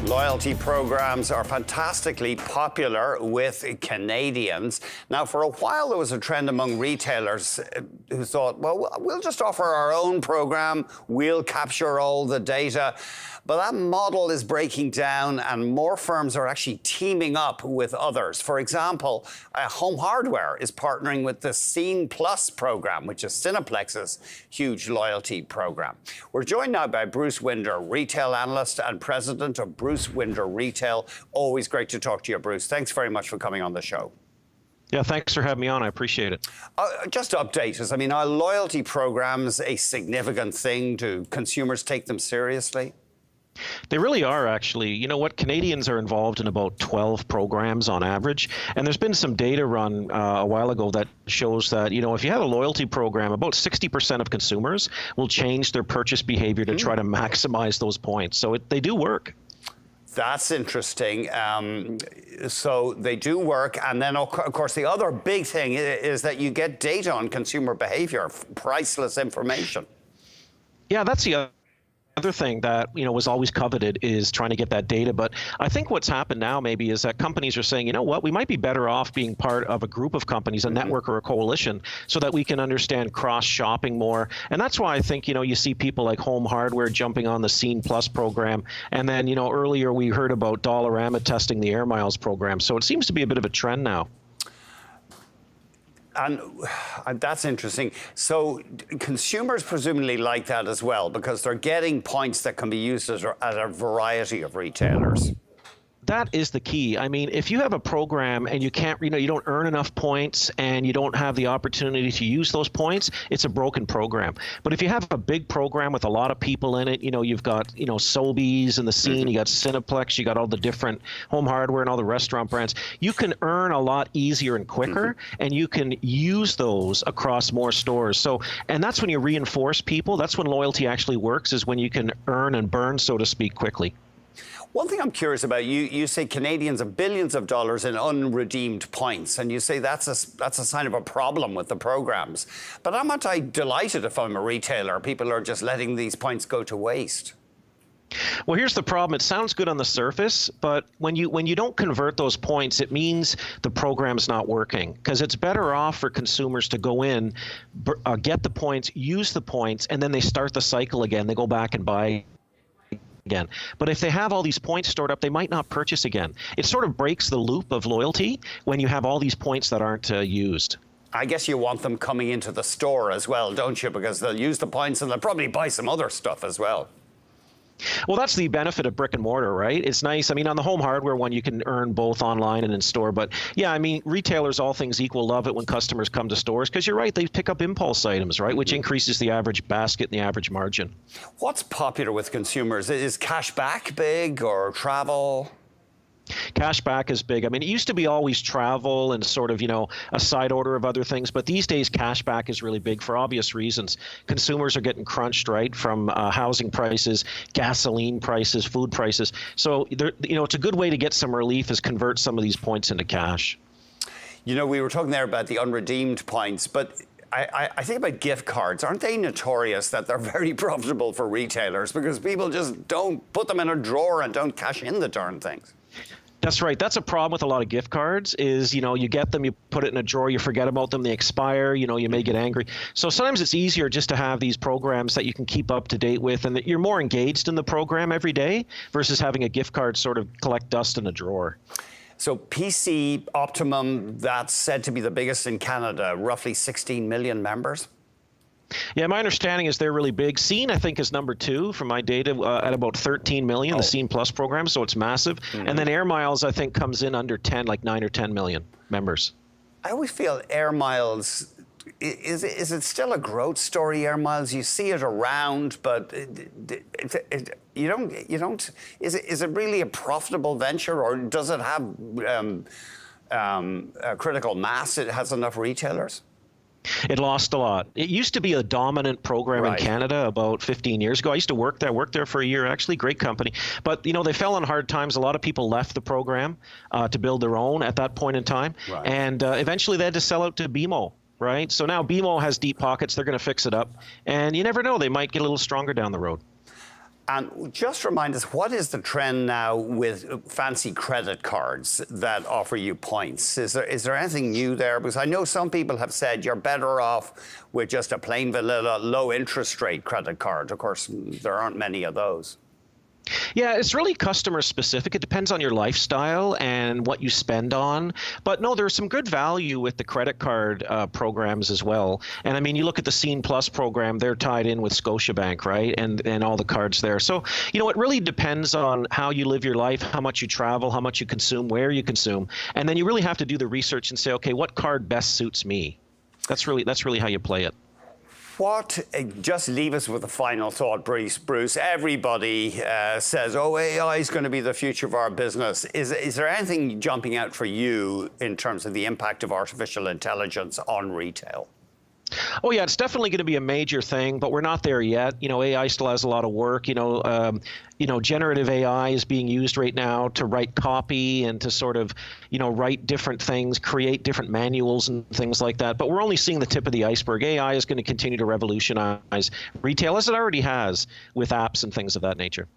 Loyalty programs are fantastically popular with Canadians. Now, for a while, there was a trend among retailers who thought, well, we'll just offer our own program, we'll capture all the data. But that model is breaking down and more firms are actually teaming up with others. For example, Home Hardware is partnering with the Scene+ program, which is Cineplex's huge loyalty program. We're joined now by Bruce Winder, retail analyst and president of Bruce Winder Retail. Always great to talk to you, Bruce. Thanks very much for coming on the show. Yeah, thanks for having me on. I appreciate it. Just to update us, I mean, are loyalty programs a significant thing? Do consumers take them seriously? They really are, actually. You know what? Canadians are involved in about 12 programs on average. And there's been some data run a while ago that shows that, you know, if you have a loyalty program, about 60% of consumers will change their purchase behavior to try to maximize those points. So they do work. That's interesting. So they do work. And then, of course, the other big thing is that you get data on consumer behavior, priceless information. Yeah, that's the other thing that, you know, was always coveted is trying to get that data. But I think what's happened now maybe is that companies are saying, you know what, we might be better off being part of a group of companies, a network or a coalition, so that we can understand cross-shopping more. And that's why I think, you know, you see people like Home Hardware jumping on the Scene+ program. And then, you know, earlier we heard about Dollarama testing the Air Miles program. So it seems to be a bit of a trend now. And that's interesting. So consumers presumably like that as well, because they're getting points that can be used at a variety of retailers. That is the key. I mean, if you have a program and you can't, you know, you don't earn enough points and you don't have the opportunity to use those points, it's a broken program. But if you have a big program with a lot of people in it, you know, you've got, you know, Sobeys and the Scene, you got Cineplex, you got all the different Home Hardware and all the restaurant brands, you can earn a lot easier and quicker, and you can use those across more stores. So, and that's when you reinforce people. That's when loyalty actually works, is when you can earn and burn, so to speak, quickly. One thing I'm curious about, you say Canadians have billions of dollars in unredeemed points, and you say that's a sign of a problem with the programs. But I'm not delighted if I'm a retailer. People are just letting these points go to waste. Well, here's the problem. It sounds good on the surface, but when you don't convert those points, it means the program's not working, because it's better off for consumers to go in, get the points, use the points, and then they start the cycle again. They go back and buy again. But if they have all these points stored up, they might not purchase again. It sort of breaks the loop of loyalty when you have all these points that aren't used. I guess you want them coming into the store as well, don't you? Because they'll use the points and they'll probably buy some other stuff as well. Well, that's the benefit of brick and mortar, right? It's nice. I mean, on the Home Hardware one, you can earn both online and in store. But yeah, I mean, retailers, all things equal, love it when customers come to stores, because you're right, they pick up impulse items, right? Which increases the average basket and the average margin. What's popular with consumers? Is cash back big, or travel? Cash back is big. I mean, it used to be always travel and sort of, you know, a side order of other things. But these days, cash back is really big for obvious reasons. Consumers are getting crunched, right, from housing prices, gasoline prices, food prices. So, you know, it's a good way to get some relief is convert some of these points into cash. You know, we were talking there about the unredeemed points, but I think about gift cards. Aren't they notorious that they're very profitable for retailers because people just don't put them in a drawer and don't cash in the darn things? That's right. That's a problem with a lot of gift cards is, you know, you get them, you put it in a drawer, you forget about them, they expire, you know, you may get angry. So sometimes it's easier just to have these programs that you can keep up to date with and that you're more engaged in the program every day versus having a gift card sort of collect dust in a drawer. So PC Optimum, that's said to be the biggest in Canada, roughly 16 million members. Yeah, my understanding is they're really big. Scene, I think, is number 2 from my data at about 13 million, the Scene+ program, so it's massive. And then Air Miles, I think, comes in under 10, like 9 or 10 million members. I always feel Air Miles, is it still a growth story, Air Miles? You see it around, but you don't, is it really a profitable venture, or does it have a critical mass? It has enough retailers? It lost a lot. It used to be a dominant program in Canada about 15 years ago. I used to work there for a year, actually. Great company. But, you know, they fell on hard times. A lot of people left the program to build their own at that point in time. And eventually they had to sell out to BMO, right? So now BMO has deep pockets. They're going to fix it up. And you never know. They might get a little stronger down the road. And just remind us, what is the trend now with fancy credit cards that offer you points? Is there anything new there? Because I know some people have said you're better off with just a plain vanilla low interest rate credit card. Of course, there aren't many of those. Yeah, it's really customer specific. It depends on your lifestyle and what you spend on. But no, there's some good value with the credit card programs as well. And I mean, you look at the Scene Plus program, they're tied in with Scotiabank, right? And all the cards there. So, you know, it really depends on how you live your life, how much you travel, how much you consume, where you consume. And then you really have to do the research and say, okay, what card best suits me? That's really how you play it. Just leave us with a final thought, Bruce. Everybody says, oh, AI is going to be the future of our business. Is there anything jumping out for you in terms of the impact of artificial intelligence on retail? Oh, yeah, it's definitely going to be a major thing, but we're not there yet. You know, AI still has a lot of work. Generative AI is being used right now to write copy and to sort of, write different things, create different manuals and things like that. But we're only seeing the tip of the iceberg. AI is going to continue to revolutionize retail, as it already has with apps and things of that nature.